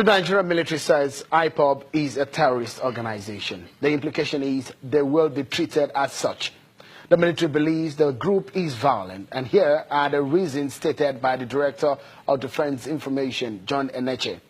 The Nigerian military says Ipob is a terrorist organization. The implication is they will be treated as such. The military believes the group is violent, and here are the reasons stated by the Director of Defense Information, John Eneche.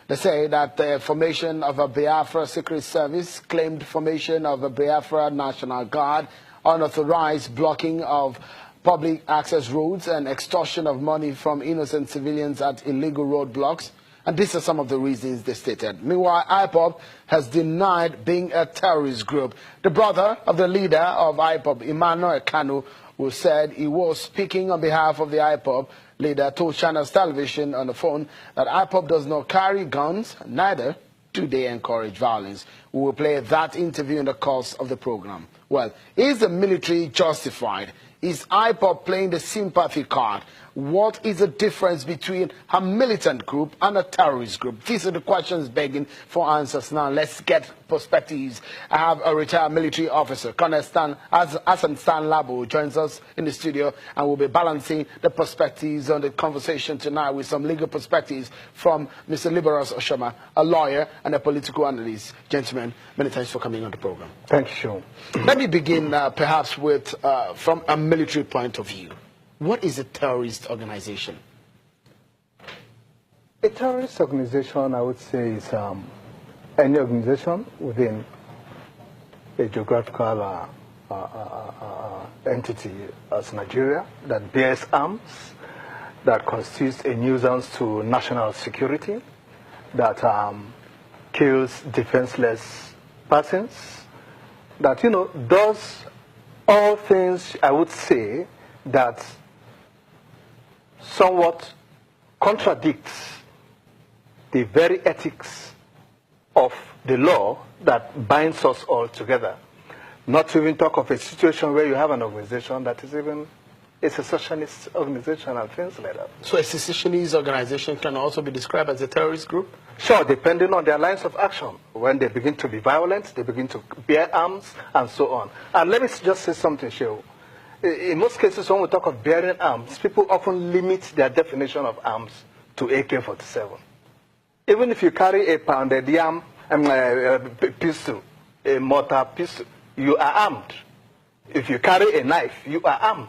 They say that the formation of a Biafra Secret Service, claimed formation of a Biafra National Guard, unauthorized blocking of public access roads, and extortion of money from innocent civilians at illegal roadblocks. And these are some of the reasons they stated. Meanwhile, Ipob has denied being a terrorist group. The brother of the leader of Ipob, Emmanuel Kanu, who said he was speaking on behalf of the Ipob leader, told Channels Television on the phone that Ipob does not carry guns, neither do they encourage violence. We will play that interview in the course of the program. Well, is the military justified? Is Ipob playing the sympathy card? What is the difference between a militant group and a terrorist group? These are the questions begging for answers now. Let's get perspectives. I have a retired military officer, Colonel Hassan Stan Labo, joins us in the studio, and we'll be balancing the perspectives on the conversation tonight with some legal perspectives from Mr. Liberus Oshoma, a lawyer and a political analyst. Gentlemen, many thanks for coming on the program. Thank you, Sean. Let me begin perhaps with, from a military point of view. What is a terrorist organization? A terrorist organization, I would say, is any organization within a geographical entity as Nigeria that bears arms, that constitutes a nuisance to national security, that kills defenseless persons, that, does all things, I would say, that somewhat contradicts the very ethics of the law that binds us all together. Not to even talk of a situation where you have an organization that is even a secessionist organization and things like that. So a secessionist organization can also be described as a terrorist group? Sure, depending on their lines of action. When they begin to be violent, they begin to bear arms, and so on. And let me just say something, Shehu. In most cases, when we talk of bearing arms, people often limit their definition of arms to AK-47. Even if you carry a pounded yam pistol, a mortar pistol, you are armed. If you carry a knife, you are armed.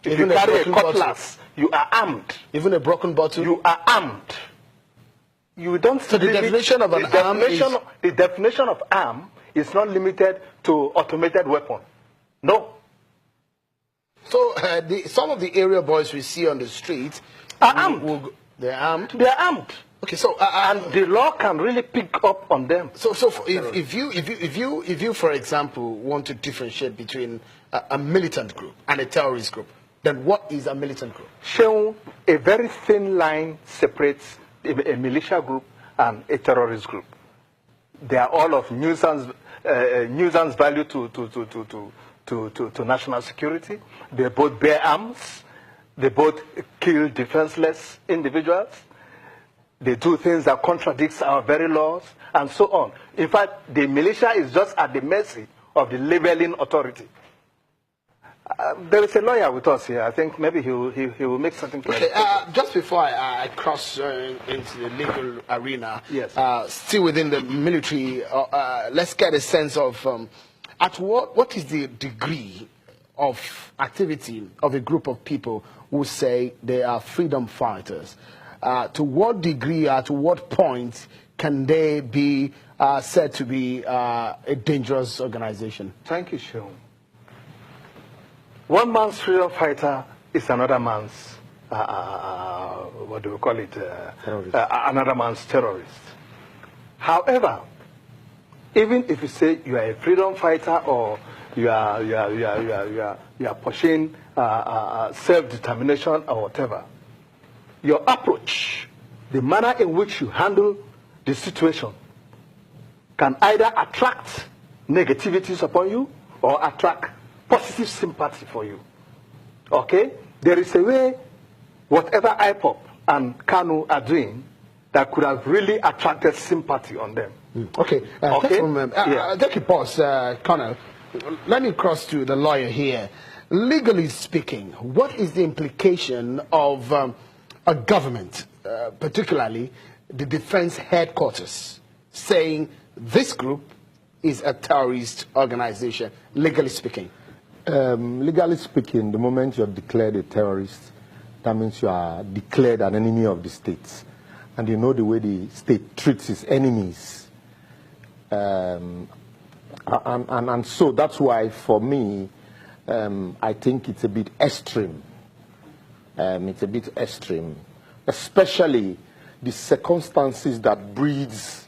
If you carry a cutlass, you are armed. Even a broken bottle? You are armed. You don't. So the definition of an arm is... The definition of arm is not limited to automated weapon. No. So some of the area boys we see on the street are armed. They're armed? They're armed. Okay, so and the law can really pick up on them. So if you, for example, want to differentiate between a militant group and a terrorist group, then what is a militant group? Show a very thin line separates a militia group and a terrorist group. They are all of nuisance value to national security. They both bear arms. They both kill defenseless individuals. They do things that contradicts our very laws, and so on. In fact, the militia is just at the mercy of the labeling authority. There is a lawyer with us here. I think maybe he will make something clear. Okay, just before I cross into the legal arena, yes. Still within the military, let's get a sense of at what is the degree of activity of a group of people who say they are freedom fighters. To what degree, to what point can they be said to be a dangerous organization? Thank you, Sean. One man's freedom fighter is another man's, what do we call it? Another man's terrorist. However, even if you say you are a freedom fighter or you are pushing self-determination or whatever, your approach, the manner in which you handle the situation, can either attract negativities upon you or attract positive sympathy for you. Okay? There is a way, whatever Ipob and Kanu are doing, that could have really attracted sympathy on them. Okay. Take a pause, Colonel. Let me cross to the lawyer here. Legally speaking, what is the implication of a government, particularly the defense headquarters saying this group is a terrorist organization, legally speaking? Legally speaking, the moment you're declared a terrorist, that means you are declared an enemy of the state. And you know the way the state treats its enemies. And so that's why, for me, I think it's a bit extreme. It's a bit extreme, especially the circumstances that breeds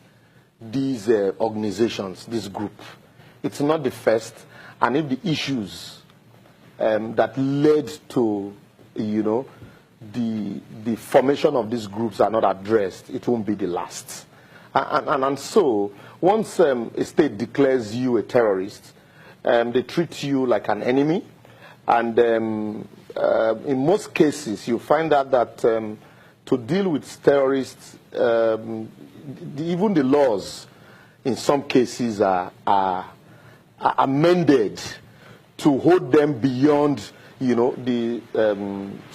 these organizations, this group. It's not the first, and if the issues that led to, the formation of these groups are not addressed, it won't be the last. And so, once a state declares you a terrorist, they treat you like an enemy, and in most cases, you find out that to deal with terrorists, even the laws, in some cases, are amended to hold them beyond, the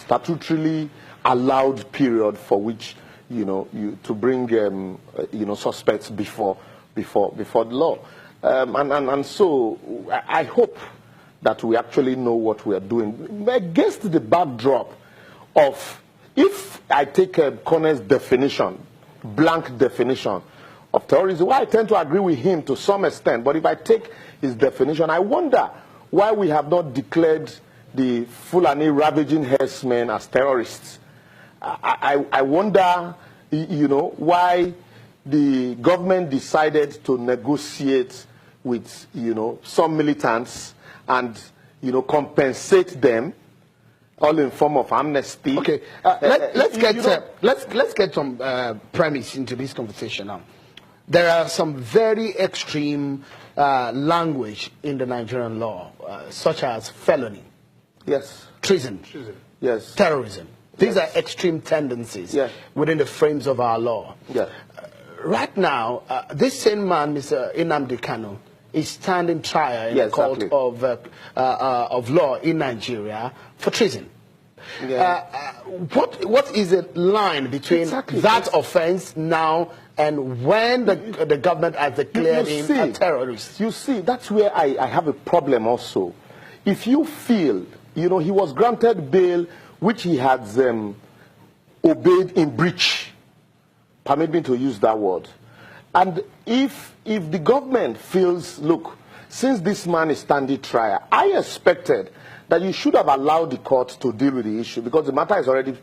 statutorily allowed period for which, to bring, suspects before the law. And so I hope that we actually know what we are doing. Against the backdrop of, if I take Connor's definition, blank definition of terrorism, well, I tend to agree with him to some extent, but if I take his definition, I wonder why we have not declared the Fulani ravaging herdsmen as terrorists. I wonder, why the government decided to negotiate with, some militants and, compensate them, all in form of amnesty. Okay, let's get some premise into this conversation now. There are some very extreme language in the Nigerian law, such as felony, yes, treason, yes, terrorism. These are extreme tendencies within the frames of our law. Yeah. Right now, this same man, Mr. Nnamdi Kanu, is standing trial in a court of law in Nigeria for treason. Yeah. What is the line between that offense now and when the government has declared him a terrorist? You see, that's where I have a problem also. If you feel, he was granted bail which he has obeyed in breach, permit me to use that word. And if the government feels, look, since this man is standing trial, I expected that you should have allowed the court to deal with the issue because the matter is already,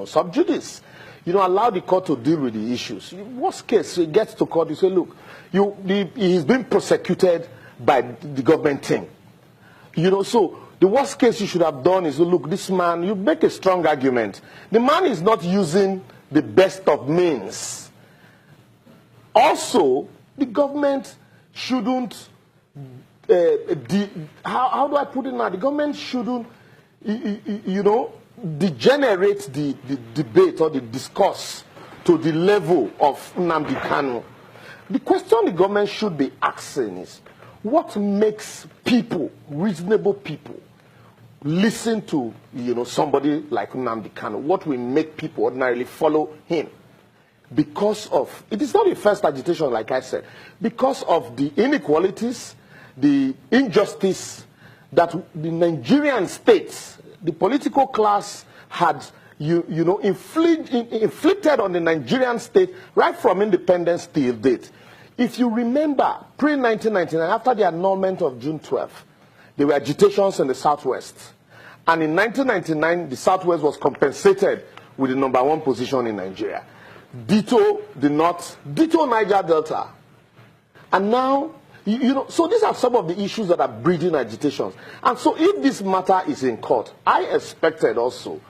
sub judice. Allow the court to deal with the issues. Worst case, he gets to court, you say, look, he's been prosecuted by the government team. So the worst case you should have done is, look, this man, you make a strong argument. The man is not using the best of means. Also, the government shouldn't, how do I put it now? The government shouldn't, degenerate the debate or the discourse to the level of Nnamdi Kanu. The question the government should be asking is, what makes people, reasonable people, listen to, somebody like Nnamdi Kanu? What will make people ordinarily follow him? Because of, it is not the first agitation, like I said, because of the inequalities, the injustice that the Nigerian states, the political class had, inflicted on the Nigerian state right from independence till date. If you remember, pre-1999, after the annulment of June 12th, there were agitations in the Southwest. And in 1999, the Southwest was compensated with the #1 position in Nigeria. Ditto the North, ditto Niger Delta. And now, so these are some of the issues that are breeding agitations. And so if this matter is in court, I expected also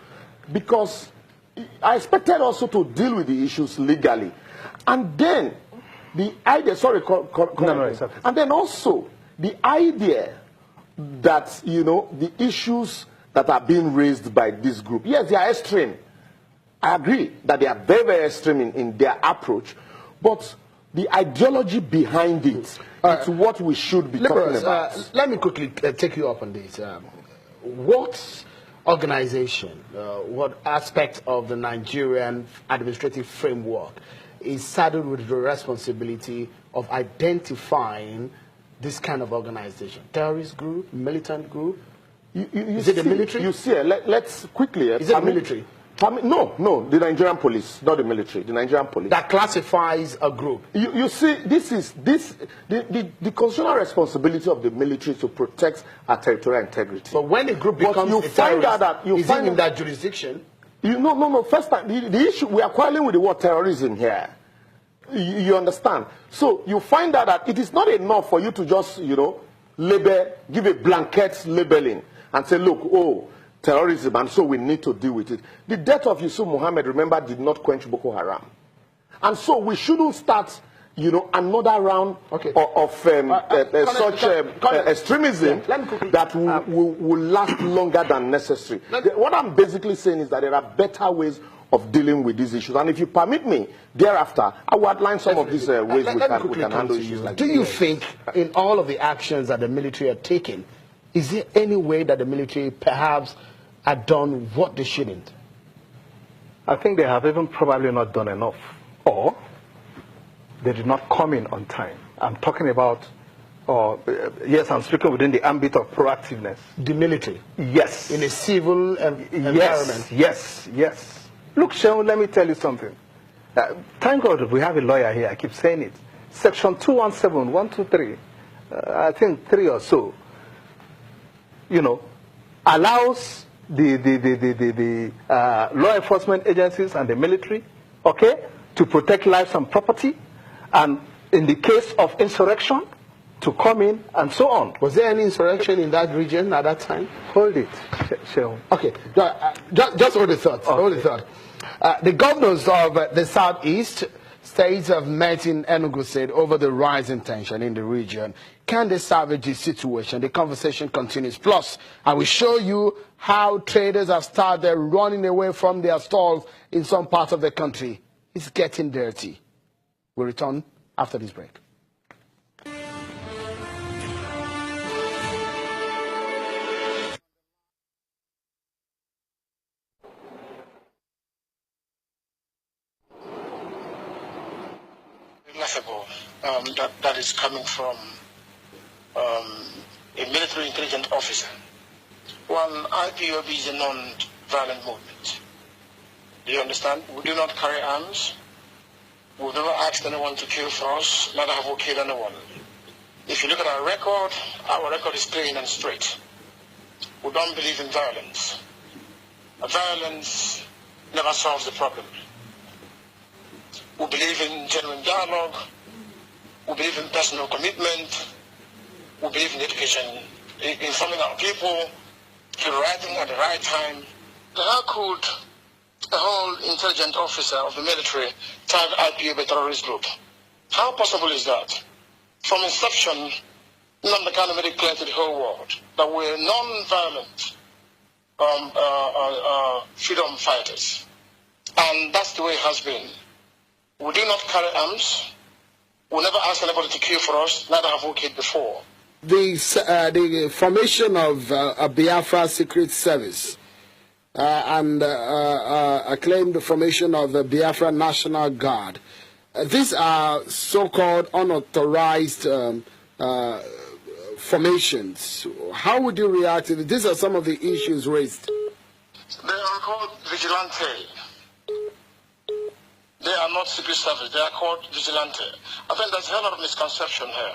to deal with the issues legally. And then the idea, and then also the idea that, the issues that are being raised by this group, yes, they are extreme. I agree that they are very, very extreme in their approach, but the ideology behind it, it's what we should be talking about. Let me quickly take you up on this. What organization, what aspect of the Nigerian administrative framework is saddled with the responsibility of identifying this kind of organization? Terrorist group, militant group? Is it the military? You see, let's quickly... Is it the military? No, the Nigerian police, not the military, the Nigerian police. That classifies a group. You see, the constitutional responsibility of the military to protect our territorial integrity. But when a group becomes a terrorist, is it in that jurisdiction? No. First time, the issue, we are quarreling with the word terrorism here. You understand? So you find out that it is not enough for you to just, label, give a blanket labeling and say, look, oh, terrorism, and so we need to deal with it. The death of Yusuf Mohammed, remember, did not quench Boko Haram. And so we shouldn't start, another round of such extremism that will last longer than necessary. What I'm basically saying is that there are better ways of dealing with these issues. And if you permit me, thereafter, I will outline some of these ways we can handle issues like this. Do you think, in all of the actions that the military are taking, is there any way that the military perhaps had done what they shouldn't? I think they have even probably not done enough. Or they did not come in on time. I'm talking about, yes, I'm speaking within the ambit of proactiveness. The military? Yes. In a civil environment? Yes. Look, Sean, let me tell you something. Thank God we have a lawyer here. I keep saying it. Section 217, 123, I think 3 or so, allows the law enforcement agencies and the military, to protect lives and property, and in the case of insurrection, to come in and so on. Was there any insurrection in that region at that time? Hold it, Sheon. Okay, just hold the thought. Okay. Hold the thought. The governors of the southeast states have met in Enugu State over the rising tension in the region. Can they salvage the situation? The conversation continues. Plus, I will show you how traders have started running away from their stalls in some parts of the country. It's getting dirty. We'll return after this break. Laughable that is coming from a military intelligence officer. One, IPOB is a non-violent movement. Do you understand? We do not carry arms. We've never asked anyone to kill for us, neither have we killed anyone. If you look at our record is clean and straight. We don't believe in violence. Violence never solves the problem. We believe in genuine dialogue. We believe in personal commitment. We believe in education, informing our people, to the right thing at the right time. How could a whole intelligent officer of the military tag IPOB a terrorist group? How possible is that? From inception, Nnamdi Kanu made it clear to the whole world that we're non-violent freedom fighters. And that's the way it has been. We do not carry arms. We never ask anybody to kill for us, neither have we killed before. The formation of a Biafra Secret Service and acclaimed the formation of the Biafra National Guard. These are so-called unauthorized formations. How would you react to it? These are some of the issues raised. They are called vigilante. They are not secret service. They are called vigilante. I think there's a lot of misconception here.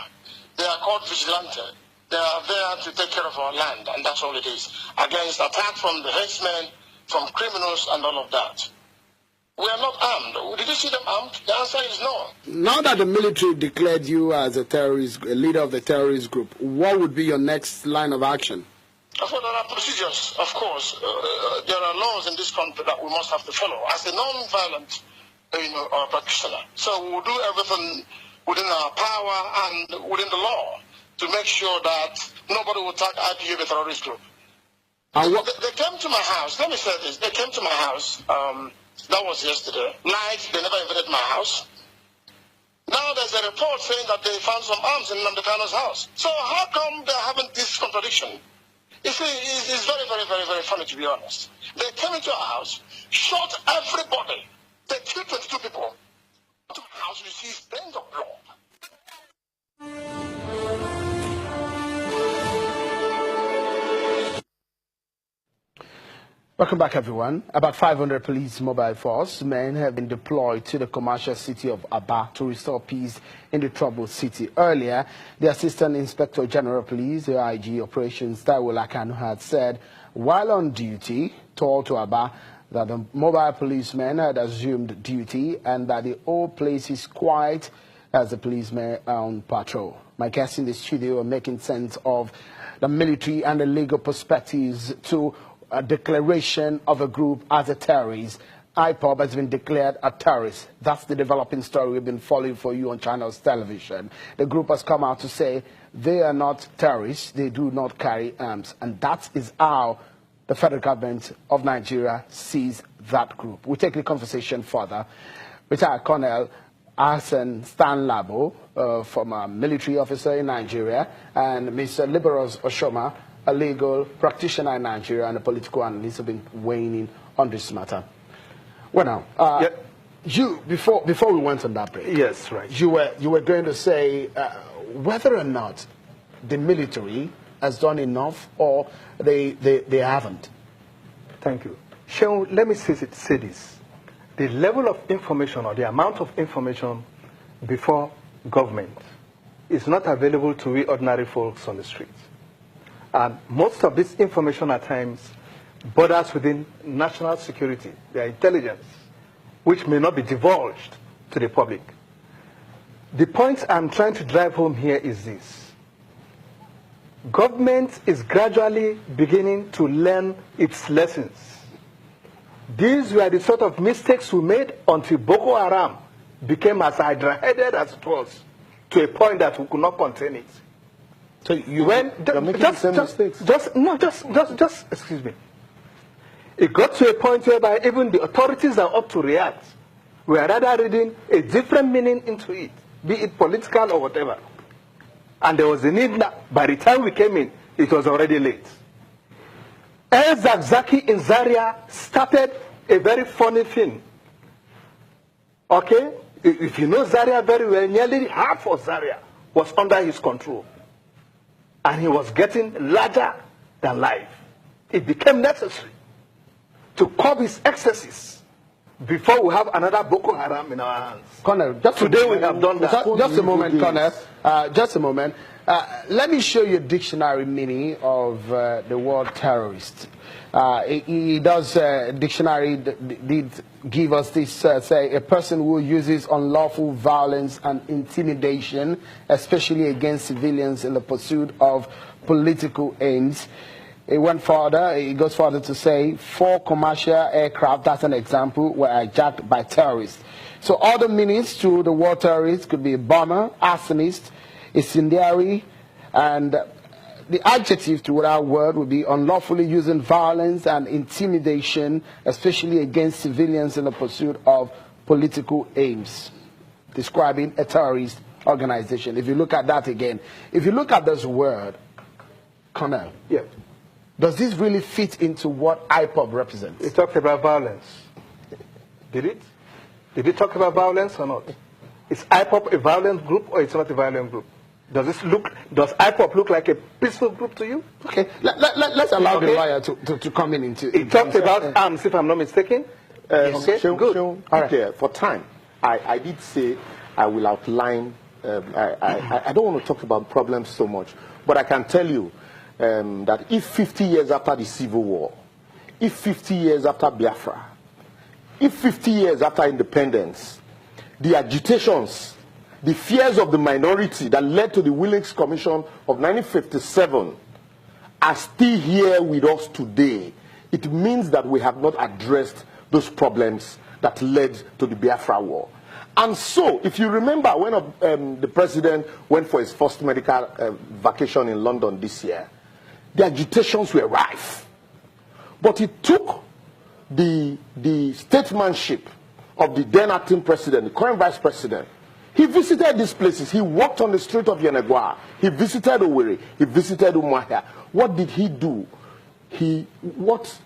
They are called vigilante. They are there to take care of our land, and that's all it is. Against attack from the headsmen, from criminals, and all of that. We are not armed. Did you see them armed? The answer is no. Now that the military declared you as a leader of the terrorist group, what would be your next line of action? Of course, there are procedures, of course. There are laws in this country that we must have to follow. As a non-violent practitioner. So we will do everything within our power and within the law to make sure that nobody will tag IPOB a terrorist group. They came to my house. Let me say this. They came to my house. That was yesterday. Night, they never invaded my house. Now there's a report saying that they found some arms in Nnamdi Kanu's house. So how come they're having this contradiction? You see, it's very, very, very, very funny, to be honest. They came into our house, shot everybody. They killed 22 people. To the house, you see stains of blood. Welcome back, everyone. About 500 police mobile force men have been deployed to the commercial city of Aba to restore peace in the troubled city. Earlier, the Assistant Inspector General of Police, the IG Operations, Taiwo Lakanu, had said, while on duty, told to Aba that the mobile policemen had assumed duty and that the whole place is quiet as the policemen are on patrol. My guests in the studio are making sense of the military and the legal perspectives to a declaration of a group as a terrorist. Ipob has been declared a terrorist. That's the developing story we've been following for you on Channels Television. The group has come out to say they are not terrorists, they do not carry arms. And that is how the federal government of Nigeria sees that group. We'll take the conversation further. Retired Colonel Hassan Stanlabo, former military officer in Nigeria, and Mr. Liberos Oshoma, a legal practitioner in Nigeria and a political analyst, have been weighing in on this matter. Well, now, you before we went on that break, yes, right, you were going to say whether or not the military has done enough or they haven't. Thank you. Sean, let me say this: the level of information or the amount of information before government is not available to we ordinary folks on the streets. And most of this information at times borders within national security, their intelligence, which may not be divulged to the public. The point I'm trying to drive home here is this. Government is gradually beginning to learn its lessons. These were the sort of mistakes we made until Boko Haram became as hydra-headed as it was, to a point that we could not contain it. So you're making the same mistakes? Just excuse me. It got to a point whereby even the authorities that ought to react were rather reading a different meaning into it, be it political or whatever. And there was a need that by the time we came in, it was already late. El Zakzaki in Zaria started a very funny thing. Okay? If you know Zaria very well, nearly half of Zaria was under his control. And he was getting larger than life. It became necessary to curb his excesses before we have another Boko Haram in our hands. Colonel, just today we have done that. Just a moment, Colonel. Just a moment. Let me show you a dictionary meaning of the word terrorist. He does, dictionary did give us this, say, a person who uses unlawful violence and intimidation, especially against civilians in the pursuit of political aims. He went further, he goes further to say 4 commercial aircraft, that's an example, were hijacked by terrorists. So other meanings to the word terrorist could be a bomber, arsonist, incendiary, and the adjective to that word would be unlawfully using violence and intimidation, especially against civilians in the pursuit of political aims, describing a terrorist organization. If you look at that again, if you look at this word, Colonel, yeah, does this really fit into what Ipob represents? It talked about violence. Did it? Did it talk about violence or not? Is Ipob a violent group or it's not a violent group? Does Ipob look like a peaceful group to you? Okay, let's allow the lawyer to come in into it. Talked about arms, if I'm not mistaken. Okay, good. All right. For time, I did say I will outline. I don't want to talk about problems so much, but I can tell you that if 50 years after the Civil War, if 50 years after Biafra, if 50 years after independence, the agitations, the fears of the minority that led to the Willings Commission of 1957 are still here with us today, it means that we have not addressed those problems that led to the Biafra War. And so, if you remember when the president went for his first medical vacation in London this year, the agitations were rife. But it took the statesmanship of the then acting president, the current vice president. He visited these places. He walked on the street of Yenagoa. He visited Owerri. He visited Umuahia. what did he do? What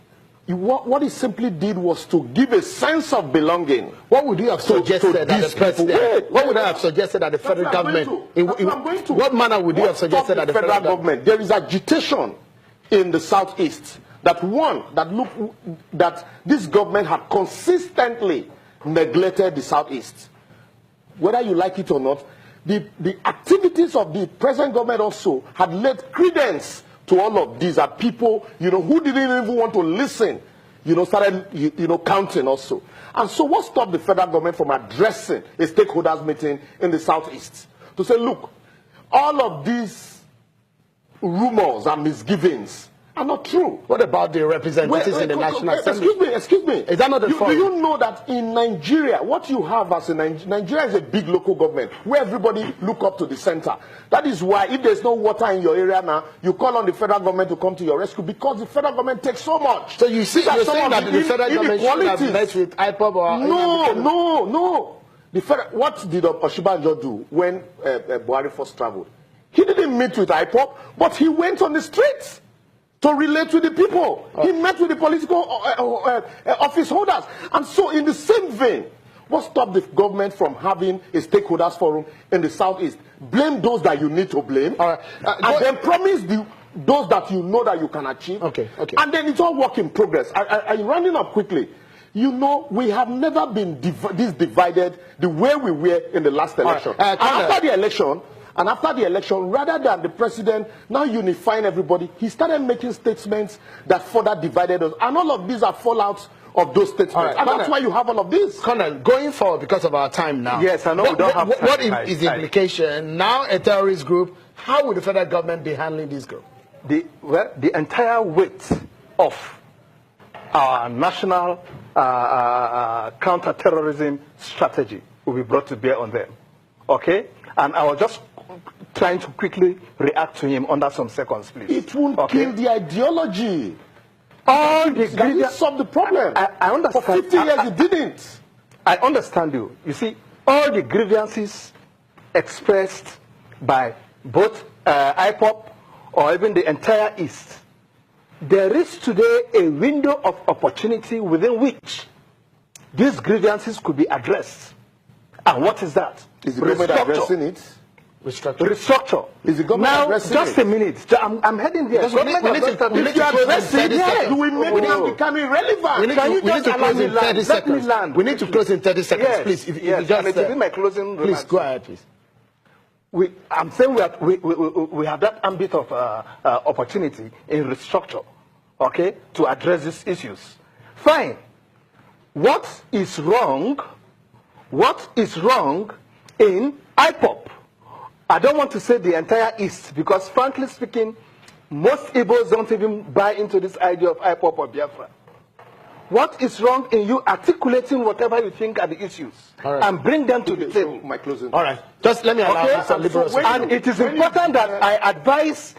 he simply did was to give a sense of belonging. What would you have suggested that the president? What would I have suggested that the federal government? What manner would you have suggested that the federal government? There is agitation in the southeast that this government had consistently neglected the southeast. Whether you like it or not, the activities of the present government also had laid credence to all of these. Are people, who didn't even want to listen, started, counting also. And so what stopped the federal government from addressing a stakeholders meeting in the southeast? To say, look, all of these rumors and misgivings are not true. What about the representatives in the National Assembly? Excuse me. Is that not the Do you know that in Nigeria, what you have as Nigeria is a big local government where everybody look up to the center. That is why if there's no water in your area now, you call on the federal government to come to your rescue because the federal government takes so much. So you're saying that the federal government should have met with Ipob or... No. What did Oshibanjo do when Buhari first traveled? He didn't meet with Ipob, but he went on the streets to relate with the people. He met with the political office holders. And so in the same vein, what stopped the government from having a stakeholders forum in the southeast? Blame those that you need to blame. And then promise those that you know that you can achieve. Okay. And then it's all work in progress. I'm running up quickly. We have never been this divided the way we were in the last election. And after the election, rather than the president now unifying everybody, he started making statements that further divided us. And all of these are fallouts of those statements. And that's why you have all of this. Colonel, going forward, because of our time now. Yes, I know we don't have time. What is the implication? Now a terrorist group, how would the federal government be handling this group? The entire weight of our national counter-terrorism strategy will be brought to bear on them. Okay? And I was just trying to quickly react to him under some seconds, please. It won't kill the ideology. All the didn't solve the problem. I understand. For 50 years it didn't. I understand you. You see, all the grievances expressed by both Ipob or even the entire East, there is today a window of opportunity within which these grievances could be addressed. And what is that? Is the government addressing it? Restructure. Is the government addressing just a minute. I'm heading there. We need to close in 30 seconds. We make them become irrelevant. We need to close in 30 seconds. We need to close in 30 seconds, please. If you just my closing please go ahead, please. I'm saying we have that ambit of opportunity in restructure, okay, to address these issues. Fine. What is wrong in Ipob? I don't want to say the entire East, because frankly speaking, most Igbos don't even buy into this idea of Ipob or Biafra. What is wrong in you articulating whatever you think are the issues and bring them to the table? My closing. All right. Just let me allow Mr. Liberal. And it is important that I advise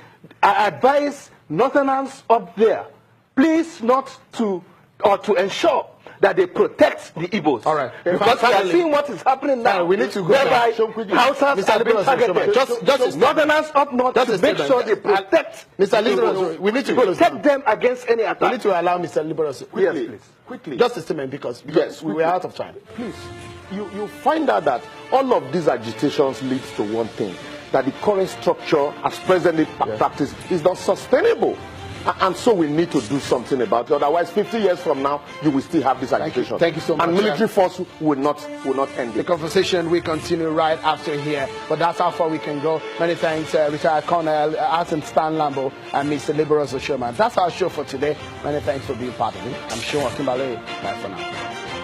Northerners up there, please not to, or to ensure that they protect the Igbos. All right. Because we are seeing what is happening now. We need to go whereby Hausas are being targeted. Just Northerners up north to make sure they protect Mr. Liberal. We need to protect them against any attack. We need to allow Mr. Liberal. Yes, please. Quickly. Just a statement, because yes, we were out of time. Please. You find out that all of these agitations leads to one thing, that the current structure as presently practiced is not sustainable. And so we need to do something about it. Otherwise, 50 years from now, you will still have this agitation. Thank you so much. And military force will not end it. The conversation will continue right after here. But that's how far we can go. Many thanks, retired Colonel Arthur Stan Lambo and Mr. Liberals Oshoman. That's our show for today. Many thanks for being part of it. I'm sure Kimbale. Bye for now.